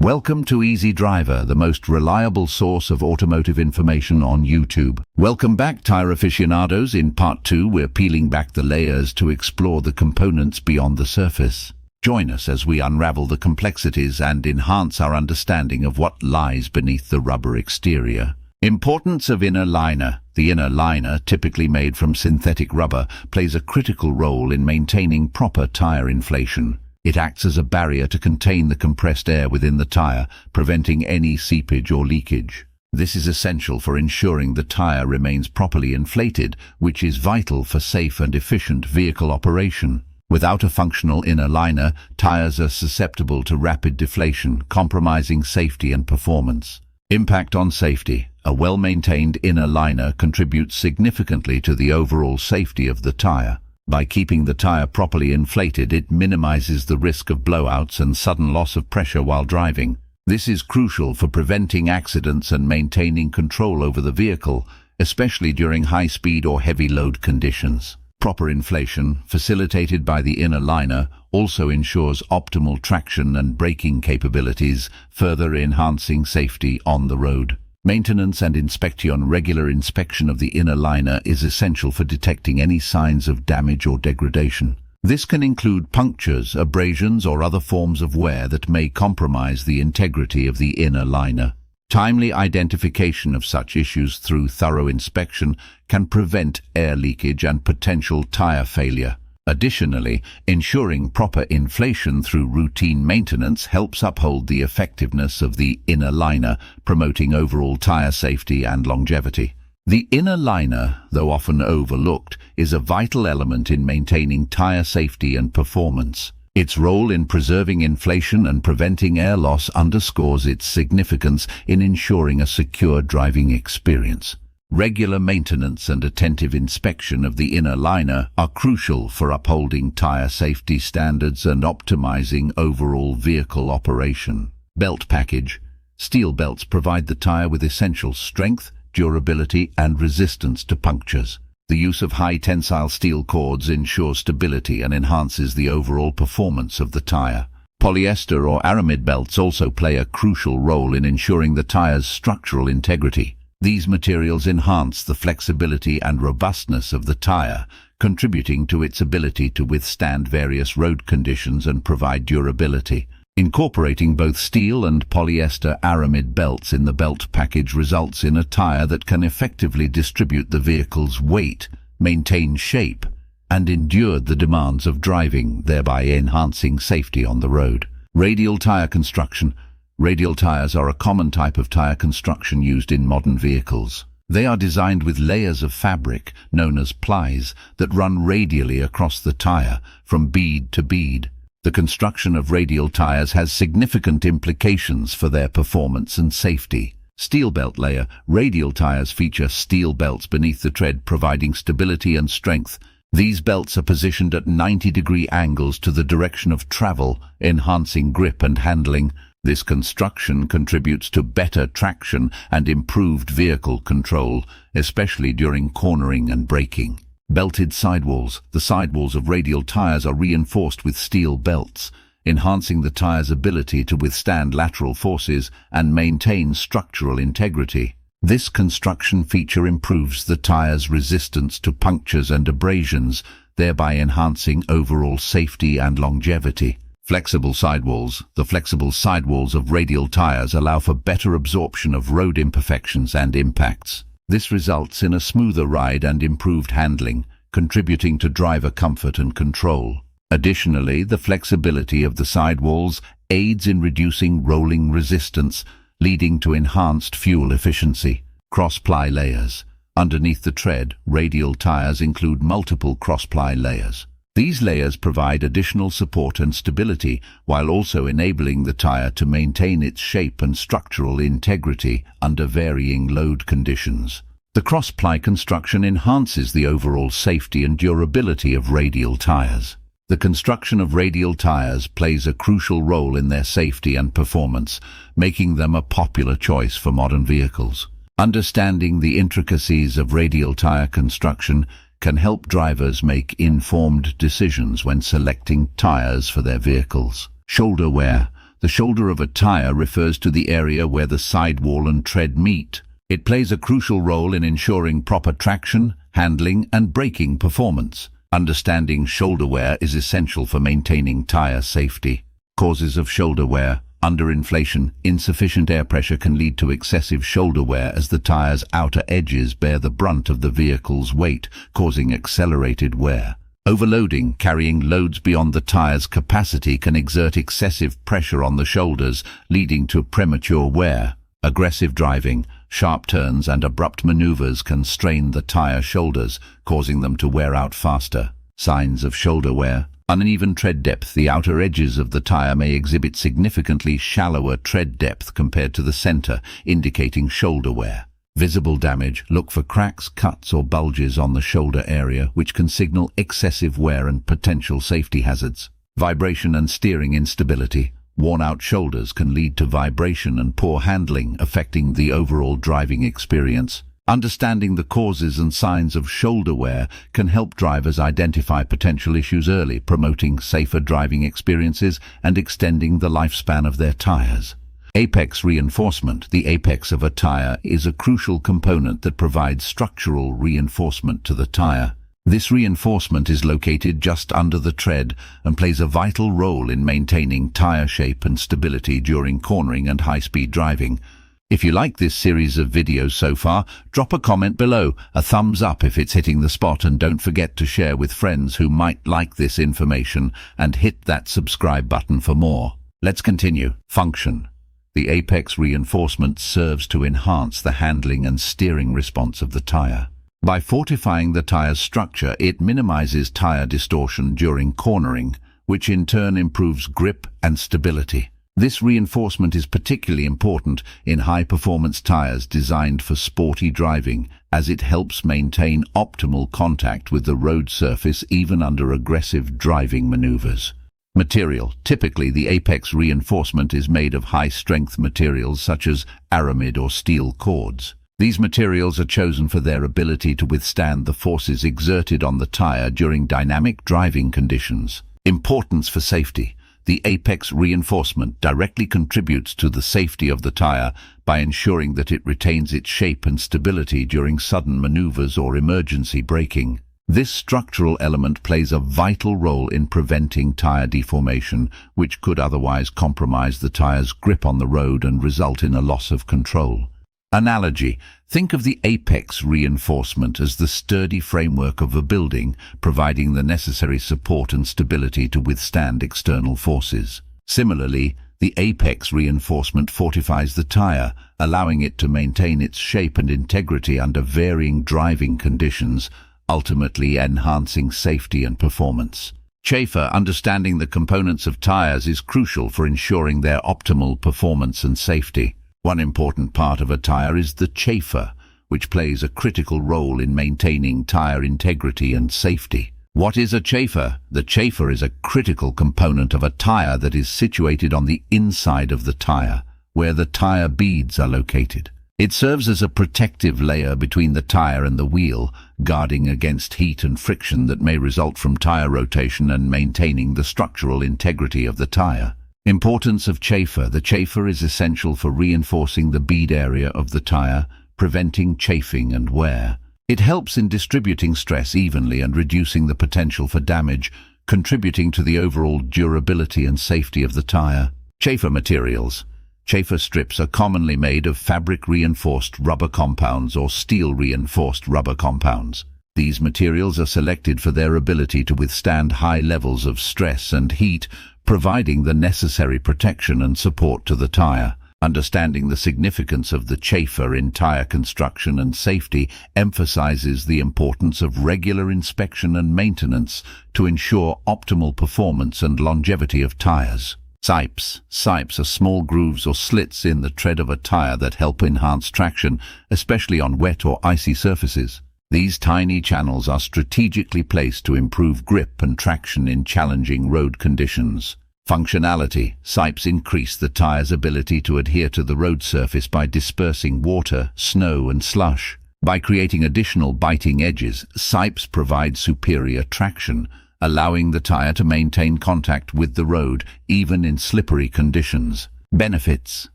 Welcome to Easy Driver, the most reliable source of automotive information on YouTube. Welcome back, tire aficionados. In part 2, we're peeling back the layers to explore the components beyond the surface. Join us as we unravel the complexities and enhance our understanding of what lies beneath the rubber exterior. Importance of inner liner. The inner liner, typically made from synthetic rubber, plays a critical role in maintaining proper tire inflation. It acts as a barrier to contain the compressed air within the tire, preventing any seepage or leakage. This is essential for ensuring the tire remains properly inflated, which is vital for safe and efficient vehicle operation. Without a functional inner liner, tires are susceptible to rapid deflation, compromising safety and performance. Impact on safety. A well-maintained inner liner contributes significantly to the overall safety of the tire. By keeping the tire properly inflated, it minimizes the risk of blowouts and sudden loss of pressure while driving. This is crucial for preventing accidents and maintaining control over the vehicle, especially during high-speed or heavy load conditions. Proper inflation, facilitated by the inner liner, also ensures optimal traction and braking capabilities, further enhancing safety on the road. Maintenance and inspection. Regular inspection of the inner liner is essential for detecting any signs of damage or degradation. This can include punctures, abrasions, or other forms of wear that may compromise the integrity of the inner liner. Timely identification of such issues through thorough inspection can prevent air leakage and potential tire failure. Additionally, ensuring proper inflation through routine maintenance helps uphold the effectiveness of the inner liner, promoting overall tire safety and longevity. The inner liner, though often overlooked, is a vital element in maintaining tire safety and performance. Its role in preserving inflation and preventing air loss underscores its significance in ensuring a secure driving experience. Regular maintenance and attentive inspection of the inner liner are crucial for upholding tire safety standards and optimizing overall vehicle operation. Belt package. Steel belts provide the tire with essential strength, durability, and resistance to punctures. The use of high-tensile steel cords ensures stability and enhances the overall performance of the tire. Polyester or aramid belts also play a crucial role in ensuring the tire's structural integrity. These materials enhance the flexibility and robustness of the tire, contributing to its ability to withstand various road conditions and provide durability. Incorporating both steel and polyester aramid belts in the belt package results in a tire that can effectively distribute the vehicle's weight, maintain shape, and endure the demands of driving, thereby enhancing safety on the road. Radial tire construction. Radial tires are a common type of tire construction used in modern vehicles. They are designed with layers of fabric, known as plies, that run radially across the tire, from bead to bead. The construction of radial tires has significant implications for their performance and safety. Steel belt layer. Radial tires feature steel belts beneath the tread, providing stability and strength. These belts are positioned at 90-degree angles to the direction of travel, enhancing grip and handling. This construction contributes to better traction and improved vehicle control, especially during cornering and braking. Belted sidewalls. The sidewalls of radial tires are reinforced with steel belts, enhancing the tire's ability to withstand lateral forces and maintain structural integrity. This construction feature improves the tire's resistance to punctures and abrasions, thereby enhancing overall safety and longevity. Flexible sidewalls. The flexible sidewalls of radial tires allow for better absorption of road imperfections and impacts. This results in a smoother ride and improved handling, contributing to driver comfort and control. Additionally, the flexibility of the sidewalls aids in reducing rolling resistance, leading to enhanced fuel efficiency. Cross-ply layers. Underneath the tread, radial tires include multiple cross-ply layers. These layers provide additional support and stability, while also enabling the tire to maintain its shape and structural integrity under varying load conditions. The cross-ply construction enhances the overall safety and durability of radial tires. The construction of radial tires plays a crucial role in their safety and performance, making them a popular choice for modern vehicles. Understanding the intricacies of radial tire construction can help drivers make informed decisions when selecting tires for their vehicles. Shoulder wear. The shoulder of a tire refers to the area where the sidewall and tread meet. It plays a crucial role in ensuring proper traction, handling, and braking performance. Understanding shoulder wear is essential for maintaining tire safety. Causes of shoulder wear. Underinflation, insufficient air pressure can lead to excessive shoulder wear as the tire's outer edges bear the brunt of the vehicle's weight, causing accelerated wear. Overloading, carrying loads beyond the tire's capacity, can exert excessive pressure on the shoulders, leading to premature wear. Aggressive driving, sharp turns and abrupt maneuvers can strain the tire shoulders, causing them to wear out faster. Signs of shoulder wear. Uneven tread depth. The outer edges of the tire may exhibit significantly shallower tread depth compared to the center, indicating shoulder wear. Visible damage. Look for cracks, cuts or bulges on the shoulder area, which can signal excessive wear and potential safety hazards. Vibration and steering instability. Worn-out shoulders can lead to vibration and poor handling, affecting the overall driving experience. Understanding the causes and signs of shoulder wear can help drivers identify potential issues early, promoting safer driving experiences and extending the lifespan of their tires. Apex reinforcement. The apex of a tire is a crucial component that provides structural reinforcement to the tire. This reinforcement is located just under the tread and plays a vital role in maintaining tire shape and stability during cornering and high-speed driving. If you like this series of videos so far, drop a comment below, a thumbs up if it's hitting the spot, and don't forget to share with friends who might like this information and hit that subscribe button for more. Let's continue. Function. The apex reinforcement serves to enhance the handling and steering response of the tire. By fortifying the tire's structure, it minimizes tire distortion during cornering, which in turn improves grip and stability. This reinforcement is particularly important in high-performance tires designed for sporty driving, as it helps maintain optimal contact with the road surface even under aggressive driving maneuvers. Material. Typically, the apex reinforcement is made of high-strength materials such as aramid or steel cords. These materials are chosen for their ability to withstand the forces exerted on the tire during dynamic driving conditions. Importance for safety. The apex reinforcement directly contributes to the safety of the tire by ensuring that it retains its shape and stability during sudden maneuvers or emergency braking. This structural element plays a vital role in preventing tire deformation, which could otherwise compromise the tire's grip on the road and result in a loss of control. Analogy. Think of the apex reinforcement as the sturdy framework of a building, providing the necessary support and stability to withstand external forces. Similarly, the apex reinforcement fortifies the tire, allowing it to maintain its shape and integrity under varying driving conditions, ultimately enhancing safety and performance. Chafer. Understanding the components of tires is crucial for ensuring their optimal performance and safety. One important part of a tire is the chafer, which plays a critical role in maintaining tire integrity and safety. What is a chafer? The chafer is a critical component of a tire that is situated on the inside of the tire, where the tire beads are located. It serves as a protective layer between the tire and the wheel, guarding against heat and friction that may result from tire rotation and maintaining the structural integrity of the tire. Importance of chafer. The chafer is essential for reinforcing the bead area of the tire, preventing chafing and wear. It helps in distributing stress evenly and reducing the potential for damage, contributing to the overall durability and safety of the tire. Chafer materials. Chafer strips are commonly made of fabric-reinforced rubber compounds or steel-reinforced rubber compounds. These materials are selected for their ability to withstand high levels of stress and heat, providing the necessary protection and support to the tire. Understanding the significance of the chafer in tire construction and safety emphasizes the importance of regular inspection and maintenance to ensure optimal performance and longevity of tires. Sipes. Sipes are small grooves or slits in the tread of a tire that help enhance traction, especially on wet or icy surfaces. These tiny channels are strategically placed to improve grip and traction in challenging road conditions. Functionality. Sipes increase the tire's ability to adhere to the road surface by dispersing water, snow and slush. By creating additional biting edges, sipes provide superior traction, allowing the tire to maintain contact with the road, even in slippery conditions. Benefits: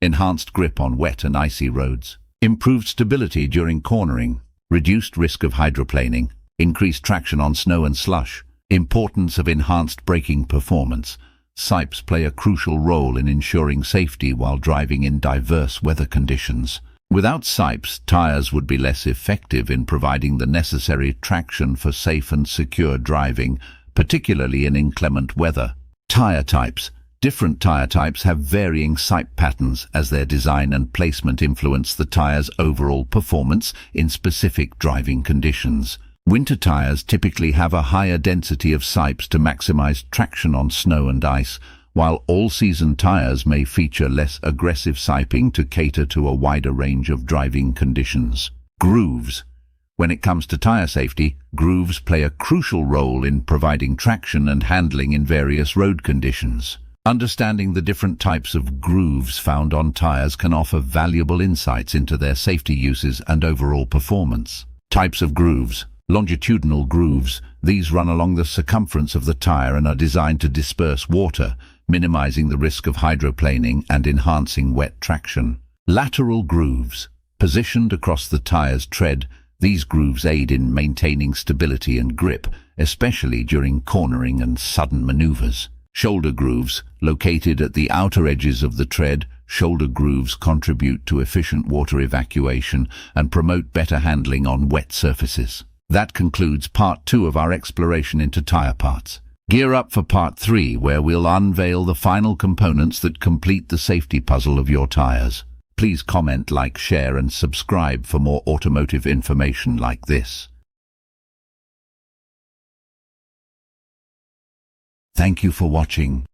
enhanced grip on wet and icy roads, improved stability during cornering, reduced risk of hydroplaning, increased traction on snow and slush. Importance of enhanced braking performance. Sipes play a crucial role in ensuring safety while driving in diverse weather conditions. Without sipes, tires would be less effective in providing the necessary traction for safe and secure driving, particularly in inclement weather. Tire types. Different tire types have varying sipe patterns as their design and placement influence the tire's overall performance in specific driving conditions. Winter tires typically have a higher density of sipes to maximize traction on snow and ice, while all-season tires may feature less aggressive siping to cater to a wider range of driving conditions. Grooves. When it comes to tire safety, grooves play a crucial role in providing traction and handling in various road conditions. Understanding the different types of grooves found on tires can offer valuable insights into their safety uses and overall performance. Types of grooves. Longitudinal grooves. These run along the circumference of the tire and are designed to disperse water, minimizing the risk of hydroplaning and enhancing wet traction. Lateral grooves. Positioned across the tire's tread, these grooves aid in maintaining stability and grip, especially during cornering and sudden maneuvers. Shoulder grooves. Located at the outer edges of the tread, shoulder grooves contribute to efficient water evacuation and promote better handling on wet surfaces. That concludes part 2 of our exploration into tire parts. Gear up for part 3, where we'll unveil the final components that complete the safety puzzle of your tires. Please comment, like, share and subscribe for more automotive information like this. Thank you for watching.